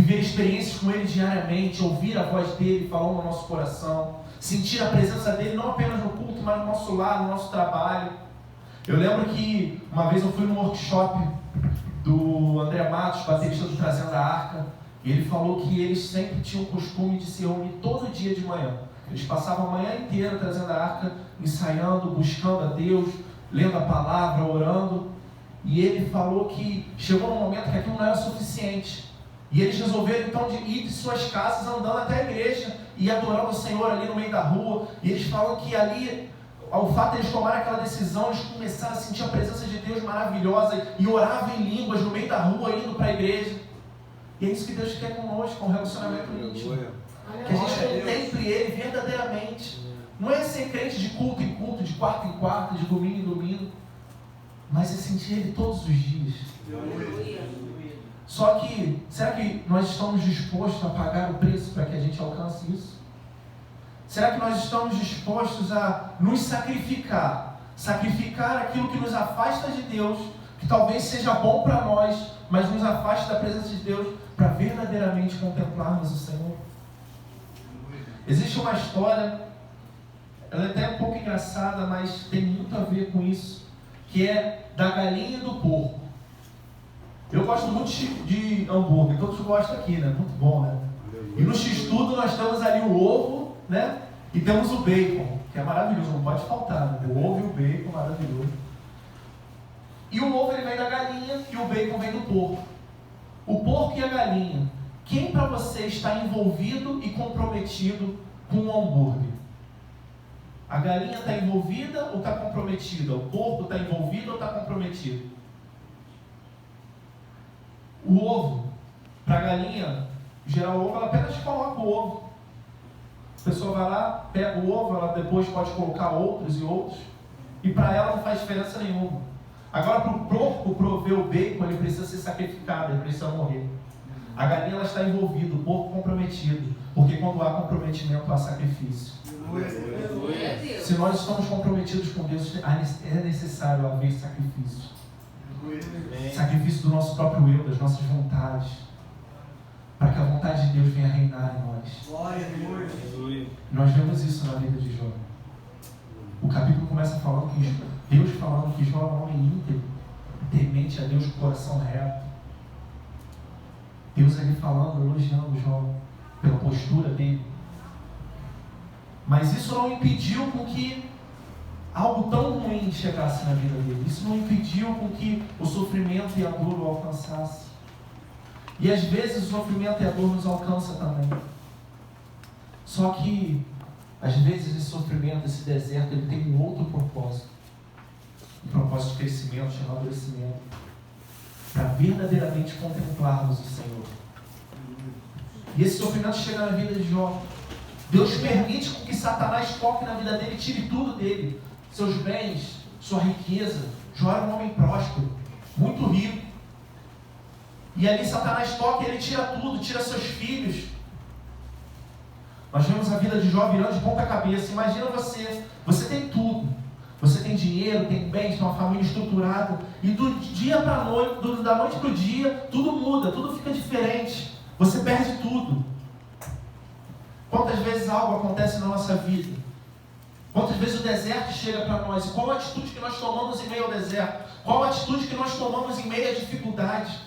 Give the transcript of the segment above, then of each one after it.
viver experiências com Ele diariamente, ouvir a voz dEle falando no nosso coração, sentir a presença dEle não apenas no culto, mas no nosso lar, no nosso trabalho. Eu lembro que uma vez eu fui num workshop do André Matos, baterista do Trazendo a Arca, e ele falou que eles sempre tinham o costume de se reunir todo dia de manhã. Eles passavam a manhã inteira trazendo a arca, ensaiando, buscando a Deus, lendo a palavra, orando. E ele falou que chegou um momento que aquilo não era suficiente. E eles resolveram então de ir de suas casas andando até a igreja e adorando o Senhor ali no meio da rua. E eles falam que ali, ao fato de eles tomarem aquela decisão, eles começaram a sentir a presença de Deus maravilhosa e oravam em línguas no meio da rua, indo para a igreja. E é isso que Deus quer conosco, um relacionamento íntimo. Que a gente contemple Ele verdadeiramente. Não é ser crente de culto em culto, de quarto em quarto, de domingo em domingo, mas é sentir Ele todos os dias. Só que, será que nós estamos dispostos a pagar o preço para que a gente alcance isso? Será que nós estamos dispostos a nos sacrificar? Sacrificar aquilo que nos afasta de Deus, que talvez seja bom para nós, mas nos afaste da presença de Deus, para verdadeiramente contemplarmos o Senhor? Existe uma história, ela é até um pouco engraçada, mas tem muito a ver com isso, que é da galinha e do porco. Eu gosto muito de hambúrguer, todos gostam aqui, né? Muito bom, né? E no X-Tudo nós temos ali o ovo, né? E temos o bacon, que é maravilhoso, não pode faltar, né? O ovo e o bacon, maravilhoso. E o ovo ele vem da galinha e o bacon vem do porco. O porco e a galinha, quem para você está envolvido e comprometido com o hambúrguer? A galinha está envolvida ou está comprometida? O porco está envolvido ou está comprometido? O ovo, para a galinha, gerar o ovo, ela apenas coloca o ovo. A pessoa vai lá, pega o ovo, ela depois pode colocar outros e outros, e para ela não faz diferença nenhuma. Agora, para o porco prover o bacon, ele precisa ser sacrificado, ele precisa morrer. A galinha ela está envolvida, o porco comprometido, porque quando há comprometimento, há sacrifício. Se nós estamos comprometidos com Deus, é necessário haver sacrifício. Sacrifício do nosso próprio eu, das nossas vontades, para que a vontade de Deus venha reinar em nós. Glória a Deus. Nós vemos isso na vida de Jó. O capítulo começa falando que Deus falando que Jó é um homem íntegro, temente a Deus com o coração reto. Deus ali falando, elogiando Jó pela postura dele. Mas isso não impediu com que algo tão ruim chegasse na vida dele. Isso não impediu com que o sofrimento e a dor o alcançasse. E às vezes o sofrimento e a dor nos alcançam também. Só que às vezes esse sofrimento, esse deserto, ele tem um outro propósito. Um propósito de crescimento, de amadurecimento. Para verdadeiramente contemplarmos o Senhor. E esse sofrimento chega na vida de Jó. Deus permite com que Satanás toque na vida dele e tire tudo dele. Seus bens, sua riqueza. Jó era um homem próspero, muito rico. E ali Satanás toca e ele tira tudo, tira seus filhos. Nós vemos a vida de Jó virando de ponta cabeça. Imagina você tem tudo. Você tem dinheiro, tem bens, tem uma família estruturada. E do dia para a noite, da noite para o dia, tudo muda, tudo fica diferente. Você perde tudo. Quantas vezes algo acontece na nossa vida? Quantas vezes o deserto chega para nós? E qual a atitude que nós tomamos em meio ao deserto? Qual a atitude que nós tomamos em meio à dificuldade?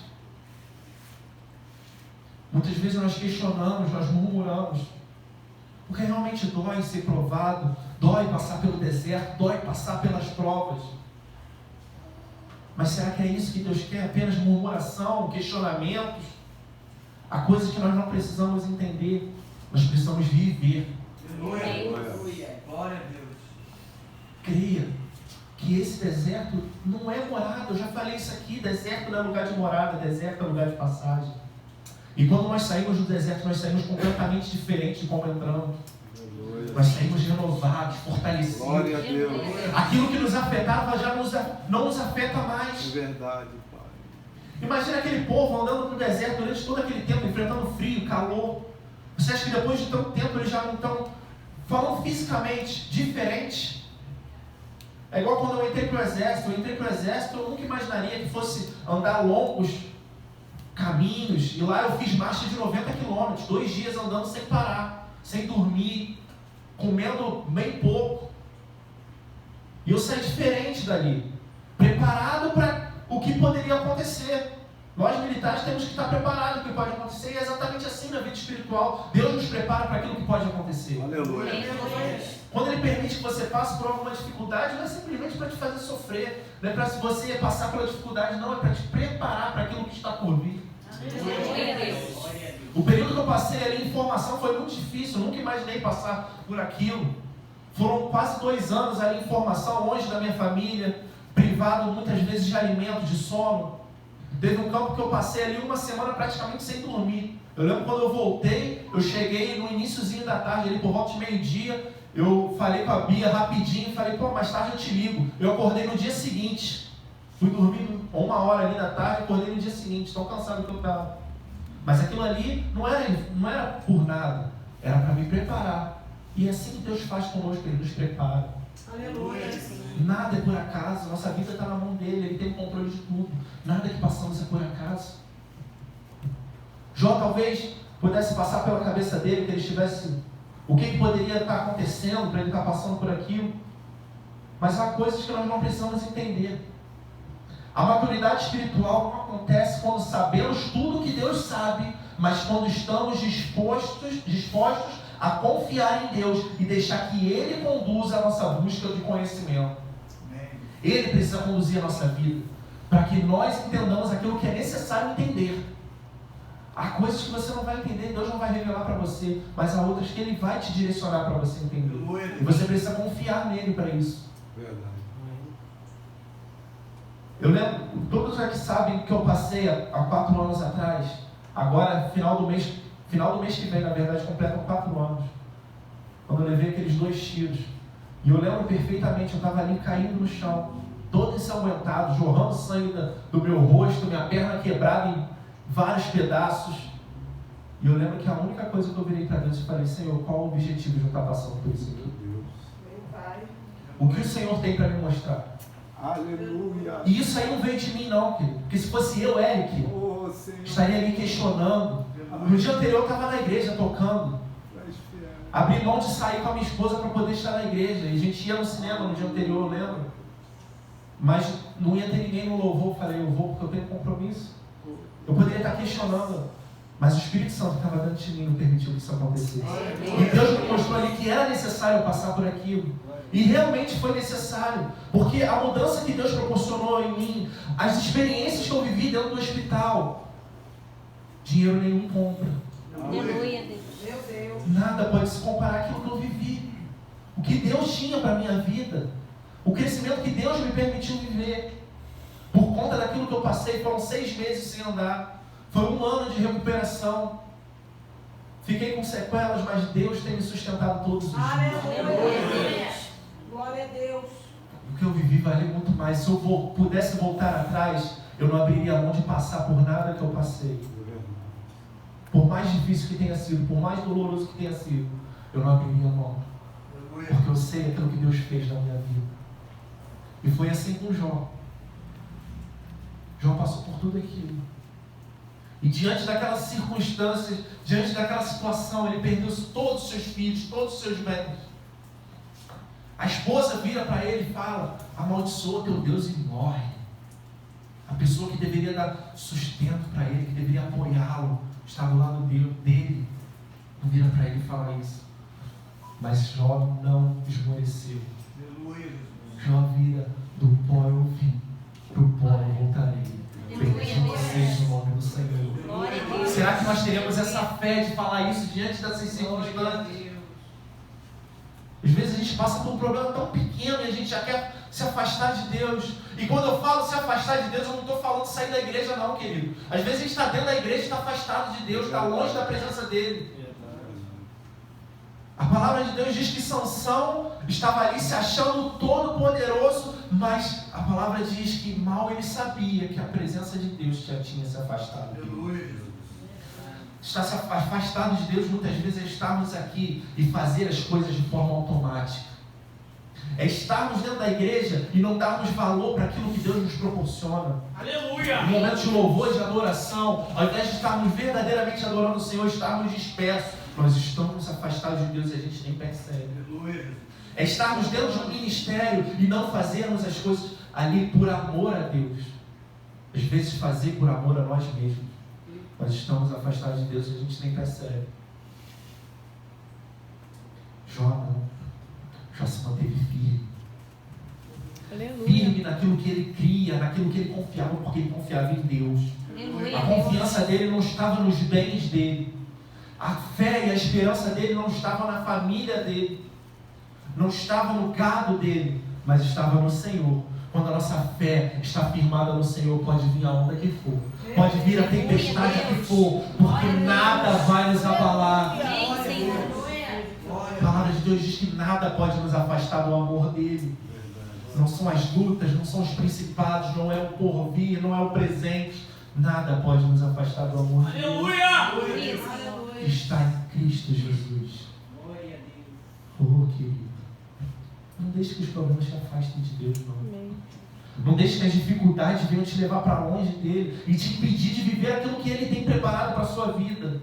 Muitas vezes nós questionamos, nós murmuramos. Porque realmente dói ser provado, dói passar pelo deserto, dói passar pelas provas. Mas será que é isso que Deus quer? Apenas murmuração, questionamentos? Há coisas que nós não precisamos entender, nós precisamos viver. Glória a Deus. Creia que esse deserto não é morada. Eu já falei isso aqui, deserto não é lugar de morada, deserto é lugar de passagem. E quando nós saímos do deserto, nós saímos completamente diferente de como entramos. Nós saímos renovados, fortalecidos. Glória a Deus. Aquilo que nos afetava já não nos afeta mais. É verdade, Pai. Imagina aquele povo andando no deserto durante todo aquele tempo, enfrentando frio, calor. Você acha que depois de tanto tempo eles já não estão falando fisicamente diferente? É igual quando eu entrei para o exército. Eu nunca imaginaria que fosse andar longos caminhos, e lá eu fiz marcha de 90 quilômetros, 2 dias andando sem parar, sem dormir, comendo bem pouco. E eu saí diferente dali, preparado para o que poderia acontecer. Nós militares temos que estar preparados para o que pode acontecer, e é exatamente assim na vida espiritual. Deus nos prepara para aquilo que pode acontecer. Aleluia. Quando Ele permite que você passe por alguma dificuldade, não é simplesmente para te fazer sofrer, não é para se você passar pela dificuldade, não, é para te preparar para aquilo que está por vir. O período que eu passei ali em formação foi muito difícil, eu nunca imaginei passar por aquilo. Foram quase 2 anos ali em formação, longe da minha família, privado muitas vezes de alimento, de sono. Teve um campo que eu passei ali 1 semana praticamente sem dormir. Eu lembro quando eu voltei, eu cheguei no iniciozinho da tarde, ali por volta de meio-dia, eu falei com a Bia rapidinho, falei, pô, mais tarde eu te ligo. Eu acordei no dia seguinte, fui dormir 1 hora ali da tarde, acordei no dia seguinte, tão cansado que eu estava. Mas aquilo ali não era por nada, era para me preparar. E é assim que Deus faz conosco, Ele nos prepara. Aleluia. Nada é por acaso, nossa vida está na mão dele, Ele tem o controle de tudo. Nada que passamos é por acaso. Jó talvez pudesse passar pela cabeça dele, que ele estivesse, o que poderia estar acontecendo para ele estar passando por aquilo. Mas há coisas que nós não precisamos entender. A maturidade espiritual não acontece quando sabemos tudo que Deus sabe, mas quando estamos dispostos a confiar em Deus e deixar que Ele conduza a nossa busca de conhecimento. Ele precisa conduzir a nossa vida, para que nós entendamos aquilo que é necessário entender. Há coisas que você não vai entender, Deus não vai revelar para você, mas há outras que Ele vai te direcionar para você entender. E você precisa confiar nele para isso. Verdade. Eu lembro, todos aqui sabem que eu passei há 4 anos atrás, agora final do mês que vem, na verdade, completam 4 anos, quando eu levei aqueles 2 tiros. E eu lembro perfeitamente, eu estava ali caindo no chão, todo ensanguentado, jorrando sangue do meu rosto, minha perna quebrada em vários pedaços. E eu lembro que a única coisa que eu virei para Deus e falei, Senhor, qual o objetivo de eu estar passando por isso aqui? O que o Senhor tem para me mostrar? Aleluia. E isso aí não veio de mim não, querido. Porque se fosse eu, Eric, estaria ali questionando. No dia anterior eu estava na igreja tocando. Abri mão de sair com a minha esposa para poder estar na igreja. E a gente ia no cinema no dia anterior, eu lembro. Mas não ia ter ninguém no louvor. Eu falei, eu vou porque eu tenho compromisso. Eu poderia estar questionando, mas o Espírito Santo que estava dentro de mim não permitiu que isso acontecesse. E Deus me mostrou ali que era necessário eu passar por aquilo. E realmente foi necessário, porque a mudança que Deus proporcionou em mim, as experiências que eu vivi dentro do hospital, dinheiro nenhum compra. Aleluia, Deus. Nada pode se comparar àquilo que eu vivi. O que Deus tinha para a minha vida, o crescimento que Deus me permitiu viver, por conta daquilo que eu passei, foram 6 meses sem andar, foi 1 ano de recuperação. Fiquei com sequelas, mas Deus tem me sustentado todos os dias. Aleluia. Glória a Deus. O que eu vivi valeu muito mais. Se eu pudesse voltar atrás, eu não abriria mão de passar por nada que eu passei. Por mais difícil que tenha sido, por mais doloroso que tenha sido, eu não abriria mão. Porque eu sei aquilo que Deus fez na minha vida. E foi assim com Jó. Jó passou por tudo aquilo. E diante daquelas circunstâncias, diante daquela situação, ele perdeu todos os seus filhos, todos os seus bens. A esposa vira para ele e fala, amaldiçoa teu Deus e morre. A pessoa que deveria dar sustento para ele, que deveria apoiá-lo, está do lado dele, não vira para ele e fala isso. Mas Jó não esmoreceu. Jó vira, do pó eu vim, pro pó eu voltarei. Bendito vocês no nome do Senhor. Será que nós teremos essa fé de falar isso diante dessas circunstâncias? Às vezes a gente passa por um problema tão pequeno e a gente já quer se afastar de Deus. E quando eu falo se afastar de Deus, eu não estou falando sair da igreja não, querido. Às vezes a gente está dentro da igreja e está afastado de Deus, está longe da presença dele. A palavra de Deus diz que Sansão estava ali se achando todo poderoso, mas a palavra diz que mal ele sabia que a presença de Deus já tinha se afastado. Estar se afastado de Deus muitas vezes é estarmos aqui e fazer as coisas de forma automática. É estarmos dentro da igreja e não darmos valor para aquilo que Deus nos proporciona. Aleluia! Em momentos de louvor e de adoração, ao invés de estarmos verdadeiramente adorando o Senhor, estarmos dispersos, nós estamos afastados de Deus e a gente nem percebe. É estarmos dentro de um ministério e não fazermos as coisas ali por amor a Deus. Às vezes fazer por amor a nós mesmos. Nós estamos afastados de Deus e a gente nem percebe. Jó não. Jó se manteve firme. Aleluia. Firme naquilo que ele cria, naquilo que ele confiava, porque ele confiava em Deus. Aleluia. A confiança dele não estava nos bens dele. A fé e a esperança dele não estava na família dele. Não estava no gado dele, mas estava no Senhor. Quando a nossa fé está firmada no Senhor, pode vir a onda que for. Pode vir a tempestade que for, porque nada vai nos abalar. A palavra de Deus diz que nada pode nos afastar do amor dele. Não são as lutas, não são os principados, não é o porvir, não é o presente. Nada pode nos afastar do amor de Deus. Aleluia! Que está em Cristo Jesus. Oh, querido. Não deixe que os problemas te afastem de Deus, não. Amém. Não deixe que as dificuldades venham te levar para longe dele e te impedir de viver aquilo que ele tem preparado para a sua vida.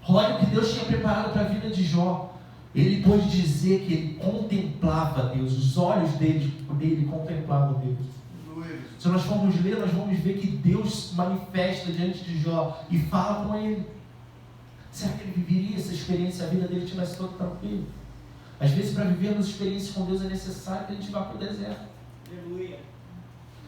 Olha o que Deus tinha preparado para a vida de Jó. Ele pôde dizer que ele contemplava Deus, os olhos dele contemplavam Deus. Se nós formos ler, nós vamos ver que Deus se manifesta diante de Jó e fala com ele. Será que ele viveria essa experiência, a vida dele tivesse todo tranquilo? Às vezes, para vivermos experiências com Deus, é necessário que a gente vá para o deserto. Aleluia!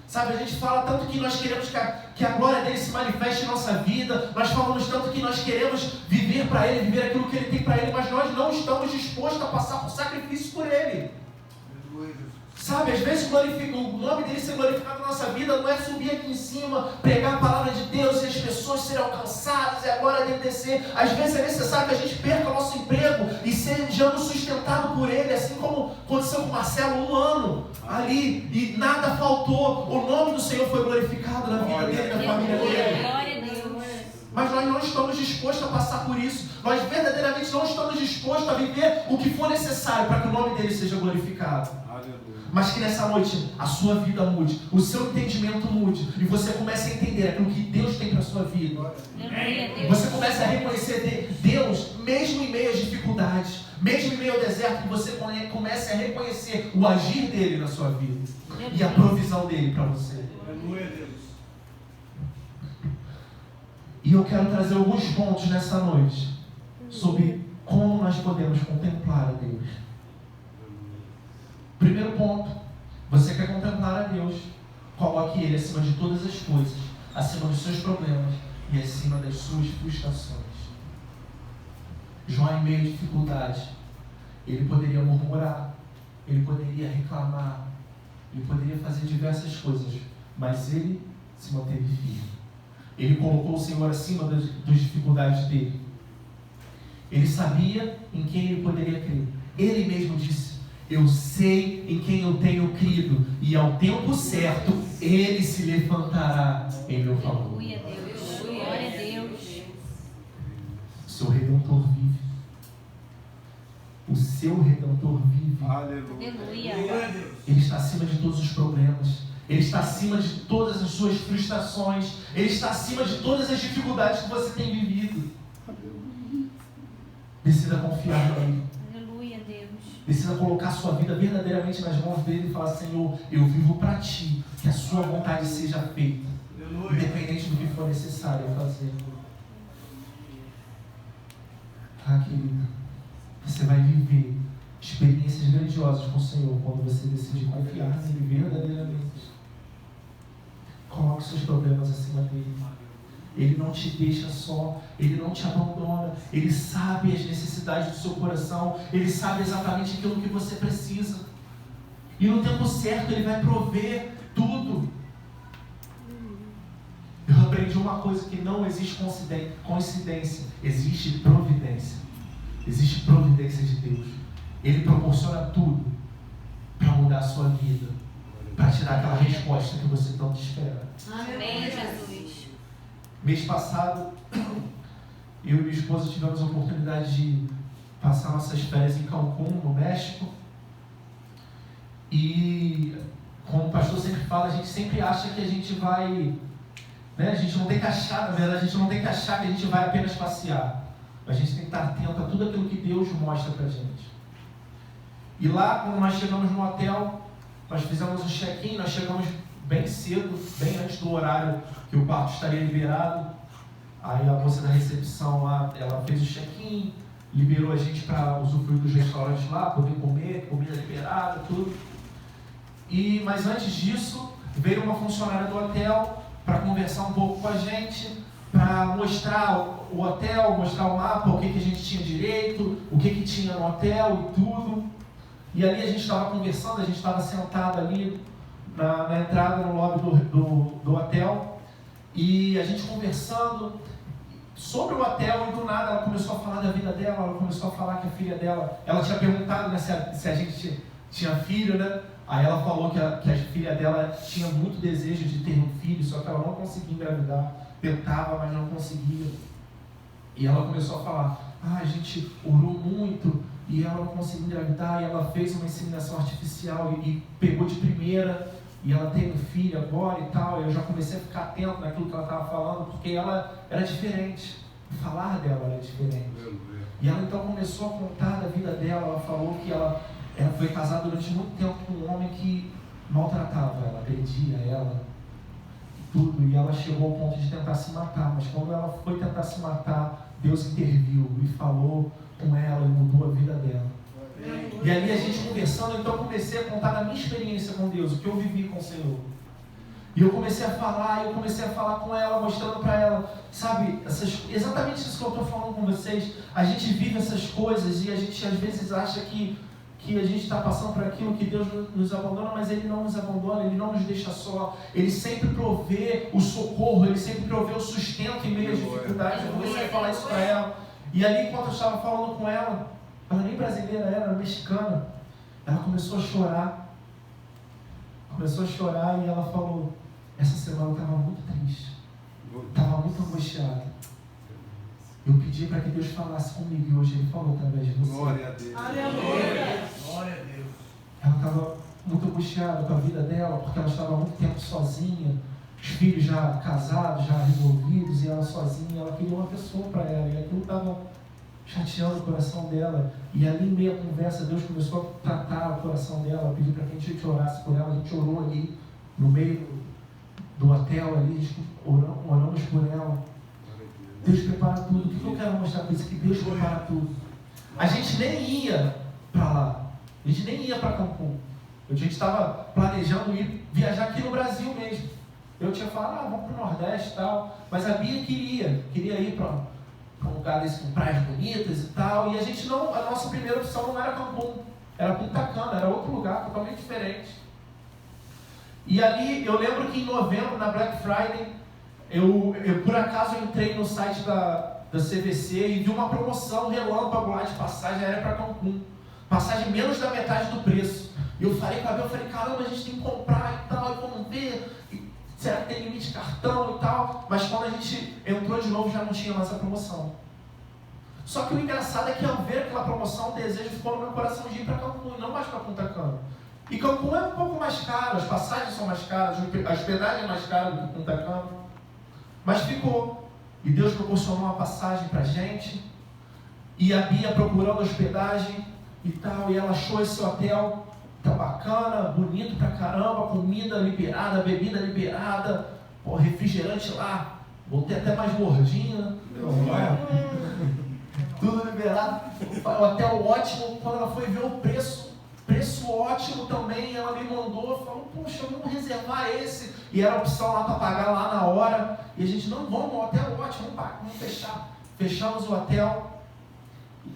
Sabe, a gente fala tanto que nós queremos que a glória dele se manifeste em nossa vida, nós falamos tanto que nós queremos viver para ele, viver aquilo que ele tem para ele, mas nós não estamos dispostos a passar por sacrifício por ele. Sabe, às vezes o nome dele ser glorificado na nossa vida não é subir aqui em cima, pregar a palavra de Deus e as pessoas serem alcançadas e a glória dele descer. Às vezes é necessário que a gente perca o nosso emprego e sejamos sustentados por ele, assim como aconteceu com Marcelo 1 ano ali e nada faltou. O nome do Senhor foi glorificado na vida dele, na família dele. Glória a Deus. Mas nós não estamos dispostos a passar por isso. Nós verdadeiramente não estamos dispostos a viver o que for necessário para que o nome dele seja glorificado. Mas que nessa noite a sua vida mude, o seu entendimento mude e você comece a entender aquilo que Deus tem para a sua vida. Aleluia, Deus. Você comece a reconhecer Deus mesmo em meio às dificuldades, mesmo em meio ao deserto, que você comece a reconhecer o agir dele na sua vida e a provisão dele para você. E eu quero trazer alguns pontos nessa noite sobre como nós podemos contemplar a Deus. Primeiro ponto, você quer contemplar a Deus, coloque Ele acima de todas as coisas, acima dos seus problemas e acima das suas frustrações. Jó, em meio a dificuldade, ele poderia murmurar, ele poderia reclamar, ele poderia fazer diversas coisas, mas ele se manteve firme. Ele colocou o Senhor acima das dificuldades dele. Ele sabia em quem ele poderia crer. Ele mesmo disse: eu sei em quem eu tenho crido, e ao tempo certo, ele se levantará em meu favor. Aleluia, Deus. Glória a Deus. O seu Redentor vive. O seu Redentor vive. Aleluia. Ele está acima de todos os problemas. Ele está acima de todas as suas frustrações. Ele está acima de todas as dificuldades que você tem vivido. Decida confiar nele. Decida colocar a sua vida verdadeiramente nas mãos dele e falar: Senhor, eu vivo para ti, que a sua vontade seja feita, independente do que for necessário eu fazer. Querida, você vai viver experiências grandiosas com o Senhor quando você decidir confiar nele verdadeiramente. Coloque seus problemas acima dele. Ele não te deixa só, Ele não te abandona, Ele sabe as necessidades do seu coração, Ele sabe exatamente aquilo que você precisa. E no tempo certo Ele vai prover tudo. Eu aprendi uma coisa, que não existe coincidência, existe providência. Existe providência de Deus. Ele proporciona tudo para mudar a sua vida, para te dar aquela resposta que você tanto espera. Amém, Jesus. Mês passado, eu e minha esposa tivemos a oportunidade de passar nossas férias em Cancún, no México. E, como o pastor sempre fala, a gente sempre acha que a gente vai, né? A gente não tem que achar, na verdade, a gente não tem que achar que a gente vai apenas passear. A gente tem que estar atento a tudo aquilo que Deus mostra pra gente. E lá, quando nós chegamos no hotel, nós fizemos o check-in, nós chegamos bem cedo, bem antes do horário que o quarto estaria liberado. Aí a moça da recepção lá, ela fez o check-in, liberou a gente para usufruir dos restaurantes lá, poder comer, comida liberada, tudo. Mas antes disso, veio uma funcionária do hotel para conversar um pouco com a gente, para mostrar o hotel, mostrar o mapa, o que a gente tinha direito, o que tinha no hotel e tudo. E ali a gente estava conversando, a gente estava sentado ali na entrada, no lobby do hotel, e a gente conversando sobre o hotel, e do nada ela começou a falar da vida dela, ela começou a falar que a filha dela, ela tinha perguntado, né, se a gente tinha filho, né? Aí ela falou que a filha dela tinha muito desejo de ter um filho, só que ela não conseguia engravidar, tentava, mas não conseguia. E ela começou a falar, a gente orou muito, e ela não conseguiu engravidar, e ela fez uma inseminação artificial e pegou de primeira, e ela tem um filho agora e tal. E eu já comecei a ficar atento naquilo que ela estava falando, porque ela era diferente, o falar dela era diferente. E ela então começou a contar da vida dela. Ela falou que ela foi casada durante muito tempo com um homem que maltratava ela, agredia ela, tudo, e ela chegou ao ponto de tentar se matar. Mas quando ela foi tentar se matar, Deus interviu e falou com ela e mudou a vida dela. E ali a gente conversando, então eu comecei a contar da minha experiência com Deus, o que eu vivi com o Senhor. E eu comecei a falar com ela, mostrando para ela, sabe, exatamente isso que eu estou falando com vocês. A gente vive essas coisas e a gente às vezes acha que a gente está passando por aquilo, que Deus nos abandona, mas Ele não nos abandona, Ele não nos deixa só. Ele sempre provê o socorro, Ele sempre provê o sustento em meio às dificuldades. Eu comecei a falar isso para ela. E ali, enquanto eu estava falando com ela nem brasileira era mexicana, ela começou a chorar. E ela falou, essa semana eu estava muito triste, estava muito angustiada. Eu pedi para que Deus falasse comigo e hoje Ele falou através de você. Glória a Deus. Aleluia. Glória a Deus. Ela estava muito angustiada com a vida dela, porque ela estava há muito tempo sozinha, os filhos já casados, já resolvidos, e ela sozinha. Ela queria uma pessoa para ela, e aquilo estava chateando o coração dela. E ali, em meio à conversa, Deus começou a tratar o coração dela, pediu para que a gente orasse por ela. A gente orou ali no meio do hotel, ali, a gente oramos por ela. Deus prepara tudo. O que eu quero mostrar com isso? Que Deus prepara tudo. A gente nem ia para lá, a gente nem ia para Cancún. A gente estava planejando viajar aqui no Brasil mesmo. Eu tinha falado, vamos para o Nordeste e tal, mas a Bia queria ir para um lugar desse com praias bonitas e tal, e a nossa primeira opção não era Cancún, era Punta Cana, era outro lugar totalmente diferente. E ali, eu lembro que em novembro, na Black Friday, eu por acaso entrei no site da CVC e vi uma promoção relâmpago lá de passagem aérea para Cancún, passagem menos da metade do preço. E eu falei com a Bel, caramba, a gente tem que comprar e tal, e vamos ver, será que tem limite de cartão e tal? Mas quando a gente entrou de novo, já não tinha mais a promoção. Só que o engraçado é que ao ver aquela promoção, o desejo ficou no meu coração de ir para Cancún, e não mais para Punta Cana. E Cancún é um pouco mais caro, as passagens são mais caras, a hospedagem é mais cara do que Punta Cana. Mas ficou. E Deus proporcionou uma passagem para a gente, e a Bia procurando hospedagem e tal, e ela achou esse hotel. Tá bacana, bonito pra caramba, comida liberada, bebida liberada, refrigerante lá, voltei até mais gordinha, tudo liberado, o hotel ótimo. Quando ela foi ver o preço ótimo também, ela me mandou, falou, poxa, vamos reservar esse, e era a opção lá para pagar lá na hora, e a gente, não, vamos, o hotel ótimo, vamos fechar. Fechamos o hotel,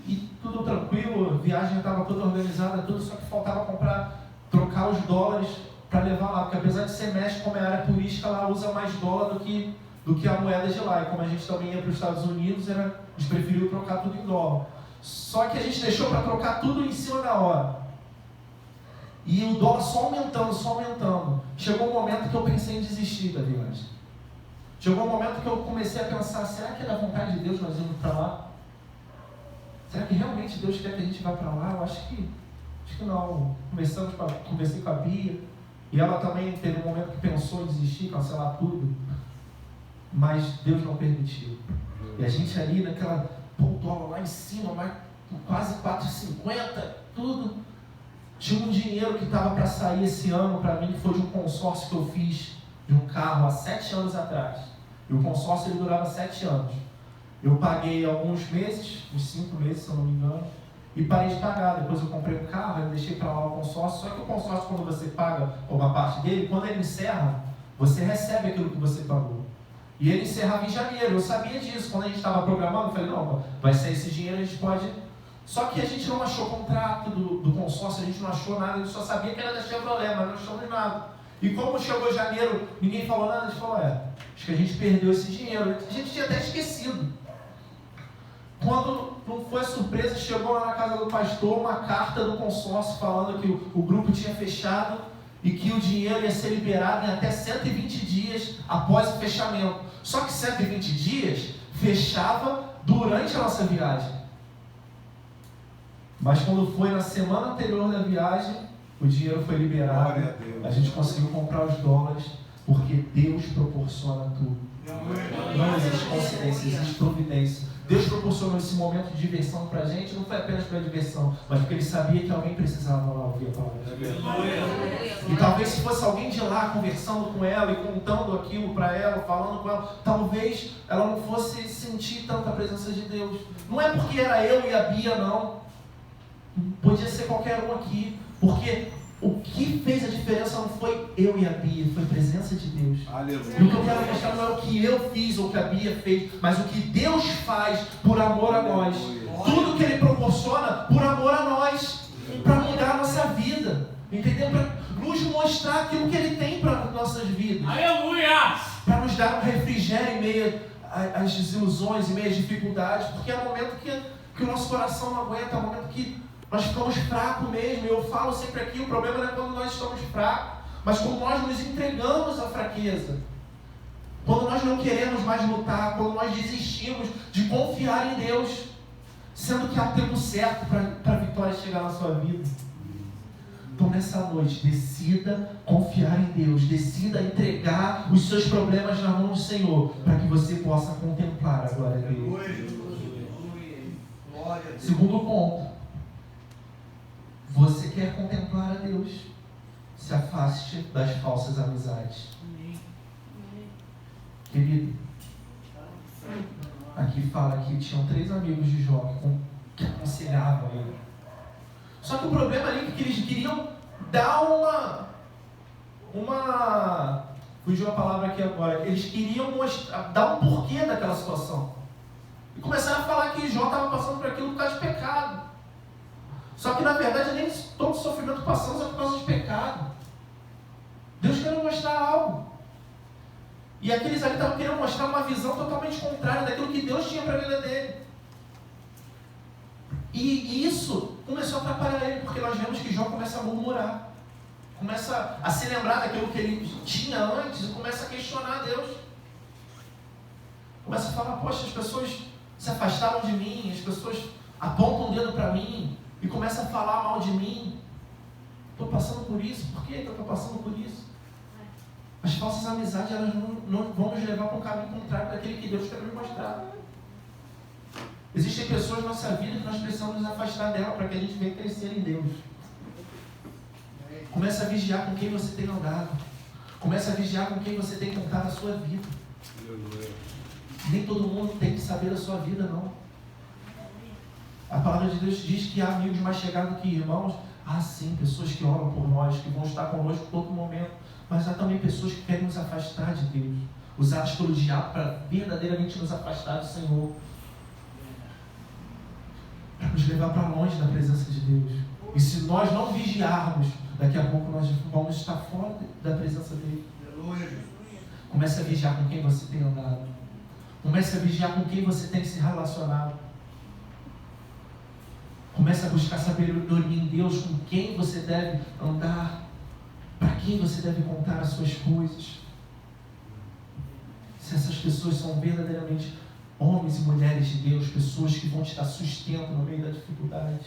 e tudo tranquilo, a viagem estava toda organizada, tudo, só que faltava trocar os dólares para levar lá, porque apesar de ser México, como é área turística, ela usa mais dólar do que a moeda de lá, e como a gente também ia para os Estados Unidos, a gente preferiu trocar tudo em dólar. Só que a gente deixou para trocar tudo em cima da hora, e o dólar só aumentando. Chegou um momento que eu pensei em desistir da viagem. Chegou um momento que eu comecei a pensar, será que é da vontade de Deus nós irmos para lá? Será que realmente Deus quer que a gente vá para lá? Eu acho que Acho que não. Conversei com a Bia. E ela também teve um momento que pensou em desistir, cancelar tudo. Mas Deus não permitiu. E a gente ali naquela dólar lá em cima, quase 4,50, tudo. Tinha um dinheiro que estava para sair esse ano para mim, que foi de um consórcio que eu fiz de um carro há 7 anos atrás. E o consórcio ele durava 7 anos. Eu paguei alguns meses, uns 5 meses, se eu não me engano, e parei de pagar. Depois eu comprei um carro, eu deixei para lá o consórcio. Só que o consórcio, quando você paga uma parte dele, quando ele encerra, você recebe aquilo que você pagou. E ele encerrava em janeiro. Eu sabia disso. Quando a gente estava programando, eu falei, não, vai sair esse dinheiro, a gente pode... Só que a gente não achou contrato do consórcio, a gente não achou nada, a gente só sabia que era da Chevrolet, mas não achamos nada. E como chegou janeiro, ninguém falou nada, a gente falou, acho que a gente perdeu esse dinheiro. A gente tinha até esquecido. Quando não foi surpresa, chegou lá na casa do pastor uma carta do consórcio falando que o grupo tinha fechado e que o dinheiro ia ser liberado em até 120 dias após o fechamento. Só que 120 dias fechava durante a nossa viagem. Mas quando foi na semana anterior da viagem, o dinheiro foi liberado. A gente conseguiu comprar os dólares, porque Deus proporciona tudo. Não existe coincidência, existe providência. Deus proporcionou esse momento de diversão para a gente, não foi apenas para diversão, mas porque Ele sabia que alguém precisava lá ouvir a palavra de Deus. E talvez se fosse alguém de lá conversando com ela e contando aquilo para ela, falando com ela, talvez ela não fosse sentir tanta presença de Deus. Não é porque era eu e a Bia, não. Podia ser qualquer um aqui, porque o que fez a diferença não foi eu e a Bia, foi a presença de Deus. Aleluia. E o que eu quero mostrar não é o que eu fiz ou o que a Bia fez, mas o que Deus faz por amor a nós. Tudo que Ele proporciona por amor a nós, para mudar a nossa vida, entendeu? Para nos mostrar aquilo que Ele tem para as nossas vidas. Aleluia! Para nos dar um refrigério em meio às desilusões, em meio às dificuldades, porque é o momento que o nosso coração não aguenta, é o momento que nós ficamos fracos mesmo. Eu falo sempre aqui, o problema não é quando nós estamos fracos, mas quando nós nos entregamos à fraqueza. Quando nós não queremos mais lutar, quando nós desistimos de confiar em Deus, sendo que há tempo certo para a vitória chegar na sua vida. Então nessa noite, decida confiar em Deus, decida entregar os seus problemas na mão do Senhor, para que você possa contemplar a glória dele. Segundo ponto, você quer contemplar a Deus, se afaste das falsas amizades. Querido, aqui fala que tinham 3 amigos de Jó que aconselhavam ele. Só que o problema ali é que eles queriam dar fugiu a palavra aqui agora, eles queriam dar um porquê daquela situação. E começaram a falar que Jó estava passando por aquilo por causa de pecado. Só que na verdade nem todo sofrimento que passamos é por causa de pecado. Deus quer mostrar algo. E aqueles ali estavam querendo mostrar uma visão totalmente contrária daquilo que Deus tinha para a vida dele. E isso começou a atrapalhar ele, porque nós vemos que Jó começa a murmurar. Começa a se lembrar daquilo que ele tinha antes e começa a questionar Deus. Começa a falar, poxa, as pessoas se afastaram de mim, as pessoas apontam o dedo para mim e começam a falar mal de mim. Estou passando por isso, por que eu estou passando por isso? As falsas amizades, elas não vão nos levar para um caminho contrário daquele que Deus quer nos mostrar. Existem pessoas na nossa vida que nós precisamos nos afastar dela para que a gente venha crescer em Deus. Começa a vigiar com quem você tem andado. Começa a vigiar com quem você tem contado a sua vida. Nem todo mundo tem que saber da sua vida, não. A palavra de Deus diz que há amigos mais chegados que irmãos. Há sim, pessoas que oram por nós, que vão estar conosco em todo momento. Mas há também pessoas que querem nos afastar de Deus, usadas pelo diabo para verdadeiramente nos afastar do Senhor, para nos levar para longe da presença de Deus. E se nós não vigiarmos, daqui a pouco nós vamos estar fora da presença dele. Comece a vigiar com quem você tem andado. Comece a vigiar com quem você tem se relacionado. Comece a buscar sabedoria em Deus, com quem você deve andar, para quem você deve contar as suas coisas. Se essas pessoas são verdadeiramente homens e mulheres de Deus, pessoas que vão te dar sustento no meio da dificuldade.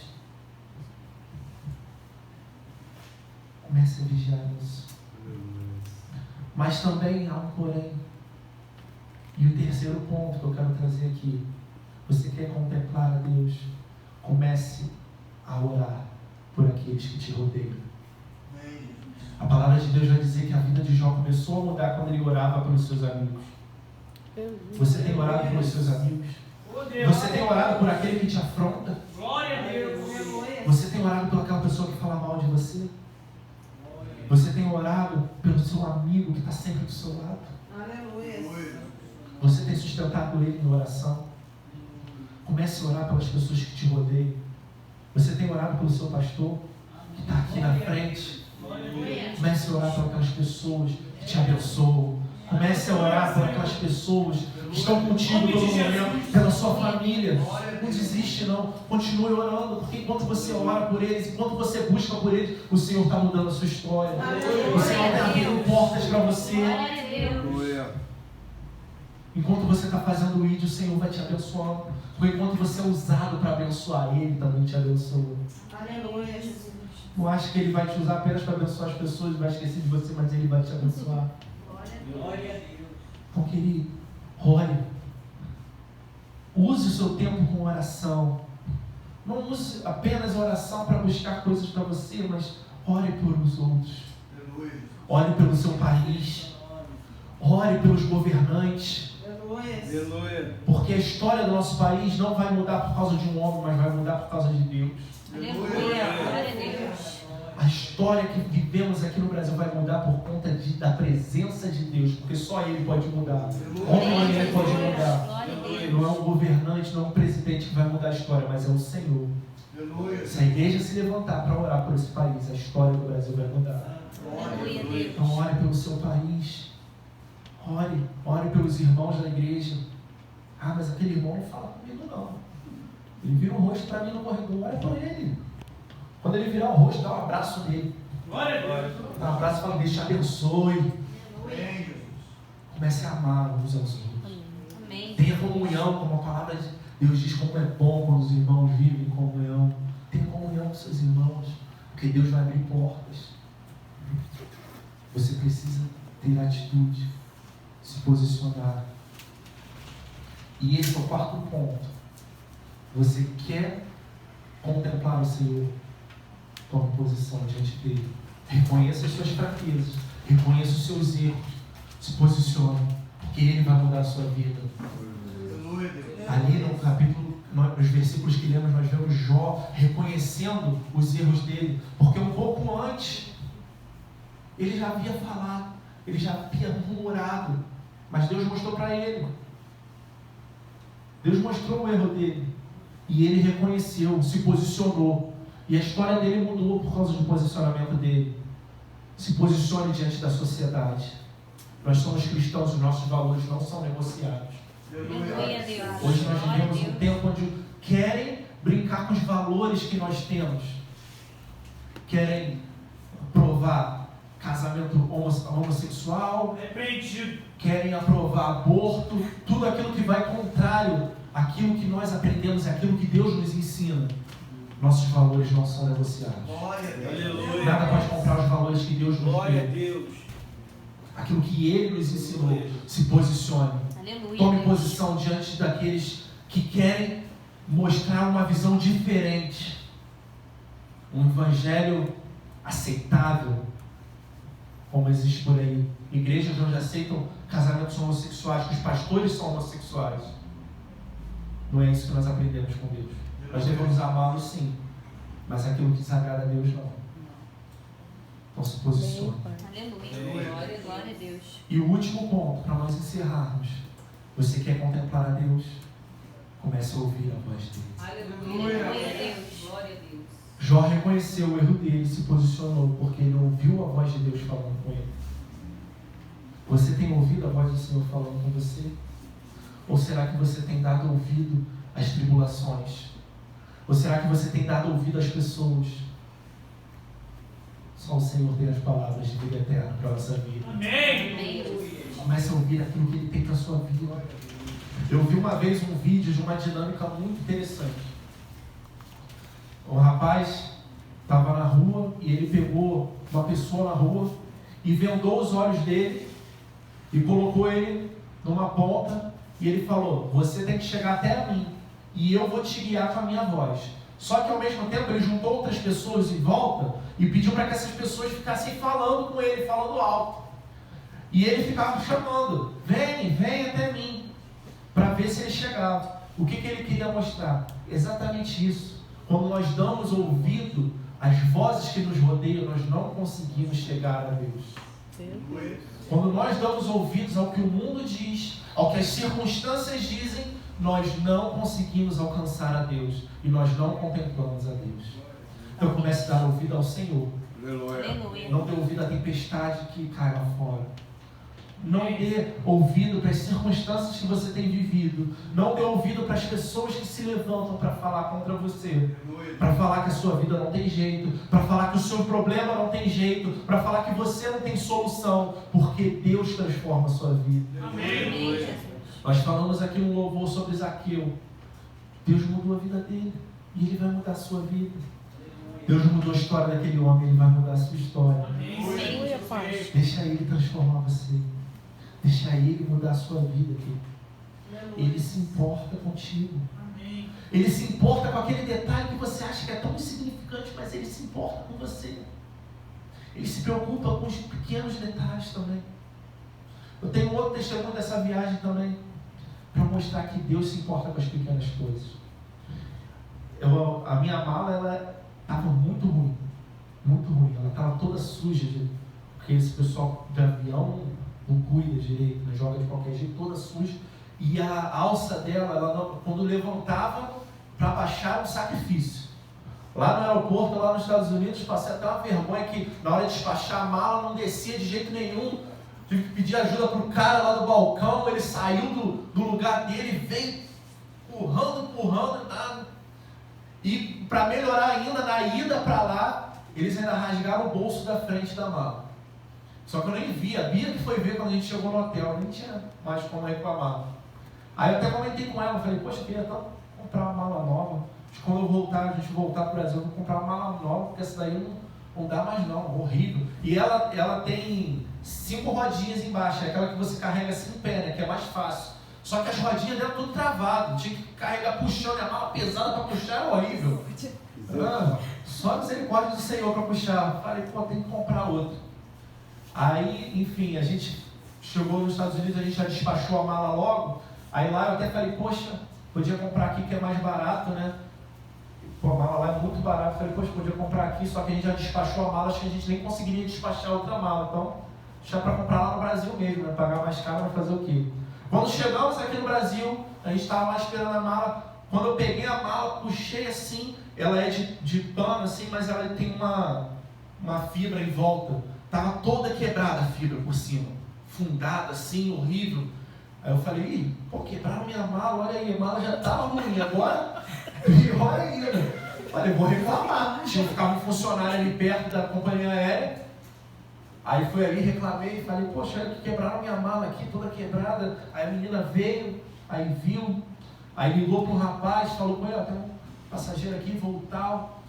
Comece a vigiar isso. Mas também há um porém. E o terceiro ponto que eu quero trazer aqui. Você quer contemplar a Deus? Comece a orar por aqueles que te rodeiam. A palavra de Deus vai dizer que a vida de Jó começou a mudar quando ele orava pelos seus amigos. Você tem orado pelos seus amigos? Você tem orado por aquele que te afronta? Glória a Deus. Você tem orado por aquela pessoa que fala mal de você? Você tem orado pelo seu amigo que está sempre do seu lado? Aleluia. Você tem sustentado ele em oração? Comece a orar pelas pessoas que te rodeiam. Você tem orado pelo seu pastor que está aqui na frente? Comece a orar por aquelas pessoas que te abençoam. Comece a orar por aquelas pessoas que estão contigo todo momento, pela sua família. Não desiste não. Continue orando, porque enquanto você ora por eles, enquanto você busca por eles, o Senhor está mudando a sua história. O Senhor está abrindo portas para você. Glória a Deus. Enquanto você está fazendo isso, o Senhor vai te abençoando. Porque enquanto você é usado para abençoar Ele, também te abençoa. Aleluia, Jesus. Não acha que Ele vai te usar apenas para abençoar as pessoas, vai esquecer de você, mas Ele vai te abençoar. Glória a Deus. Então, querido, ore. Use o seu tempo com oração. Não use apenas a oração para buscar coisas para você, mas ore por os outros. Ore pelo seu país. Ore pelos governantes. Porque a história do nosso país não vai mudar por causa de um homem, mas vai mudar por causa de Deus. Aleluia. Glória a Deus. A história que vivemos aqui no Brasil vai mudar por conta da presença de Deus, porque só Ele pode mudar. Homem Ele pode mudar. Glória a Deus. Não é um governante, não é um presidente que vai mudar a história, mas é o Senhor. Se a igreja se levantar para orar por esse país, a história do Brasil vai mudar. Aleluia, Deus. Então ore pelo seu país. Ore pelos irmãos da igreja. Ah, mas aquele irmão não fala comigo não. Ele vira o rosto para mim no corredor, ore por ele. Quando ele virar o rosto, dá um abraço nele. Glória a Deus. Dá um abraço e fala, Deus te abençoe. Comece a amar uns aos outros. Amém. Tenha comunhão, como a palavra de Deus diz, como é bom quando os irmãos vivem em comunhão. Tenha comunhão com seus irmãos, porque Deus vai abrir portas. Você precisa ter atitude, se posicionar. E esse é o quarto ponto. Você quer contemplar o Senhor? Tome posição diante dele. Reconheça as suas fraquezas. Reconheça os seus erros. Se posicione, porque Ele vai mudar a sua vida. Ali no capítulo, nos versículos que lemos, nós vemos Jó reconhecendo os erros dele. Porque um pouco antes, ele já havia falado, ele já havia murmurado. Mas Deus mostrou para ele. Deus mostrou o erro dele. E ele reconheceu, se posicionou. E a história dele mudou por causa do posicionamento dele. Se posicione diante da sociedade. Nós somos cristãos, os nossos valores não são negociados. Aleluia, Deus. Hoje nós Glória a vivemos um Deus. tempo onde querem brincar com os valores que nós temos. Querem aprovar casamento homossexual. Repreendido. Querem aprovar aborto. Tudo aquilo que vai contrário àquilo que nós aprendemos, aquilo que Deus nos ensina. Nossos valores não são negociados. Aleluia. Nada pode comprar os valores que Deus nos Glória a deu. Deus. Aquilo que Ele nos ensinou. Se posicione. Aleluia, Tome Deus. posição diante daqueles que querem mostrar uma visão diferente. Um evangelho aceitável, como existe por aí. Igrejas onde aceitam casamentos homossexuais, que os pastores são homossexuais. Não é isso que nós aprendemos com Deus. Nós devemos amá-lo sim, mas aquilo que desagrada a Deus não. Então se posicione. Aleluia. Glória, glória a Deus. E o último ponto, para nós encerrarmos. Você quer contemplar a Deus? Comece a ouvir a voz dele. Aleluia, Deus. Glória a Deus. Jó reconheceu o erro dele e se posicionou, porque ele ouviu a voz de Deus falando com ele. Você tem ouvido a voz do Senhor falando com você? Ou será que você tem dado ouvido às tribulações? Ou será que você tem dado ouvido às pessoas? Só o Senhor tem as palavras de vida eterna para a nossa vida. Amém. Comece a ouvir aquilo que Ele tem para a sua vida. Eu vi uma vez um vídeo de uma dinâmica muito interessante. Um rapaz estava na rua e ele pegou uma pessoa na rua e vendou os olhos dele e colocou ele numa ponta e ele falou: você tem que chegar até a mim e eu vou te guiar com a minha voz. Só que ao mesmo tempo ele juntou outras pessoas em volta e pediu para que essas pessoas ficassem falando com ele, falando alto. E ele ficava chamando: vem, vem até mim, para ver se ele chegava. O que ele queria mostrar? Exatamente isso. Quando nós damos ouvido às vozes que nos rodeiam, nós não conseguimos chegar a Deus. Quando nós damos ouvidos ao que o mundo diz, ao que as circunstâncias dizem, nós não conseguimos alcançar a Deus e nós não contemplamos a Deus. Então comece a dar ouvido ao Senhor. Aleluia. Não dê ouvido à tempestade que cai lá fora. Não dê ouvido para as circunstâncias que você tem vivido. Não dê ouvido para as pessoas que se levantam para falar contra você. Para falar que a sua vida não tem jeito. Para falar que o seu problema não tem jeito. Para falar que você não tem solução. Porque Deus transforma a sua vida. Amém, Jesus. Nós falamos aqui um louvor sobre Zaqueu. Deus mudou a vida dele. E Ele vai mudar a sua vida. Deus mudou a história daquele homem. Ele vai mudar a sua história. Aleluia, Pai. Deixa Ele transformar você. Deixa Ele mudar a sua vida aqui. Ele se importa contigo. Ele se importa com aquele detalhe que você acha que é tão insignificante, mas Ele se importa com você. Ele se preocupa com os pequenos detalhes também. Eu tenho outro testemunho dessa viagem também, para mostrar que Deus se importa com as pequenas coisas. A minha mala, ela estava muito ruim. Muito ruim. Ela estava toda suja, porque esse pessoal de avião não cuida direito, né? Joga de qualquer jeito, toda suja. E a alça dela, ela não, quando levantava para baixar, era um sacrifício. Lá no aeroporto, lá nos Estados Unidos, passei até uma vergonha que na hora de despachar a mala não descia de jeito nenhum. Tive que pedir ajuda para o cara lá do balcão. Ele saiu do lugar dele, veio empurrando, nada. E para melhorar ainda, na ida para lá, eles ainda rasgaram o bolso da frente da mala. Só que eu nem vi, a Bia que foi ver quando a gente chegou no hotel, nem tinha mais como reclamar. Aí eu até comentei com ela, falei: poxa, queria tanto comprar uma mala nova. Quando a gente voltar para o Brasil, eu vou comprar uma mala nova, porque essa daí não dá mais não, horrível. E ela tem 5 rodinhas embaixo, é aquela que você carrega assim em pé, né, que é mais fácil. Só que as rodinhas dela tudo travado, tinha que carregar puxando, a mala pesada para puxar era horrível. Só misericórdia do Senhor para puxar. Falei: pô, tem que comprar outro. Aí, enfim, a gente chegou nos Estados Unidos, a gente já despachou a mala logo. Aí lá eu até falei: poxa, podia comprar aqui que é mais barato, né? Pô, a mala lá é muito barata. Falei: poxa, podia comprar aqui, só que a gente já despachou a mala, acho que a gente nem conseguiria despachar outra mala. Então, deixar para comprar lá no Brasil mesmo, né? Pagar mais caro, vai fazer o quê? Quando chegamos aqui no Brasil, a gente estava lá esperando a mala. Quando eu peguei a mala, puxei assim, ela é de pano assim, mas ela tem uma fibra em volta. Estava toda quebrada a fibra por cima, fundada assim, horrível. Aí eu falei: ih, pô, quebraram minha mala, olha aí, a mala já estava ruim, agora pior ainda. Falei: vou reclamar. Ficava um funcionário ali perto da companhia aérea. Aí fui ali, reclamei, falei: poxa, olha que quebraram minha mala aqui, toda quebrada. Aí a menina veio, aí viu, aí ligou para um rapaz, falou com ele: ó, tem um passageiro aqui, voltar,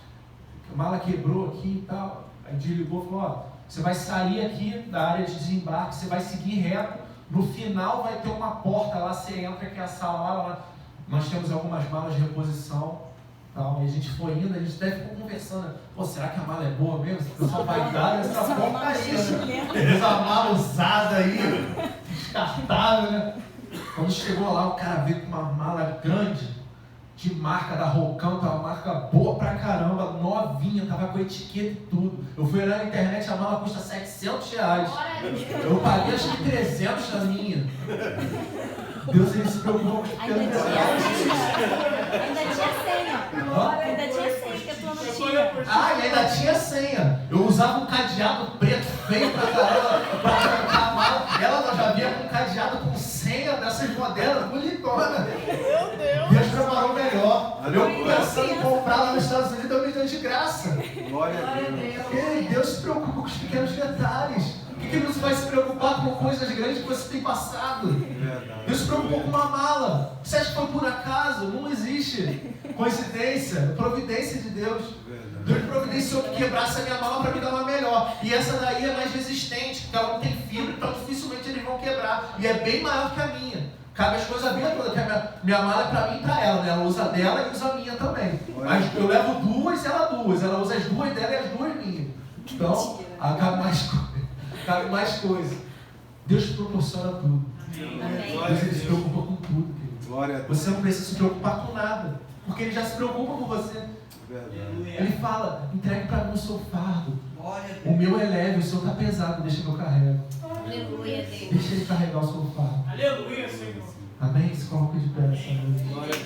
a mala quebrou aqui e tal. Aí desligou e falou: ó, você vai sair aqui da área de desembarque, você vai seguir reto, no final vai ter uma porta lá, você entra, que é a sala lá, nós temos algumas malas de reposição, tal. E a gente foi indo, a gente até ficou conversando: pô, será que a mala é boa mesmo? O pessoal vai dar essa porcaria, essa mala usada aí, descartável, né? Quando chegou lá, o cara veio com uma mala grande, de marca da Rocão, uma marca boa pra caramba, novinha, tava com etiqueta e tudo. Eu fui olhar na internet, a mala custa R$700. Eu paguei acho que 300 na minha. Deus, ele se preocupou com os pequenos detalhes. Ainda tinha senha. Ainda tinha senha, que a tua não tinha. Ah, e ainda tinha senha. Eu usava um cadeado preto feio pra caramba pra trancar a mala. Ela já vinha com um cadeado com senha dessas modernas, bonitona. Meu Deus! Deus preparou melhor. Eu pensando em comprar lá nos Estados Unidos, eu me deu de graça. Glória a Deus. Deus se preocupa com os pequenos detalhes. O que que não vai se preocupar com coisas grandes que você tem passado? Verdade. Deus se preocupou com uma mala. Você acha que foi por acaso? Não existe coincidência, providência de Deus. Deus providenciou que quebrasse a minha mala para me dar uma melhor. E essa daí é mais resistente, porque ela não tem fibra, então dificilmente eles vão quebrar. E é bem maior que a minha. Cabe as coisas a vida toda, que a minha mala é para mim e para ela, né? Ela usa dela e usa a minha também. Mas eu levo duas e ela duas. Ela usa as duas dela e as duas minhas. Então, cabe mais coisa. Deus te proporciona tudo. Amém. Deus ele se preocupa com tudo, querido. Glória a Deus. Você não precisa se preocupar com nada, porque Ele já se preocupa com você. Verdade. Ele fala, entregue para mim o seu fardo. Glória a Deus. O meu é leve, o seu está pesado, deixa que eu carrego. Aleluia, Deus. Deixa Ele carregar o seu fardo. Aleluia, Senhor. Amém? Se coloca de pé nessa noite. Glória a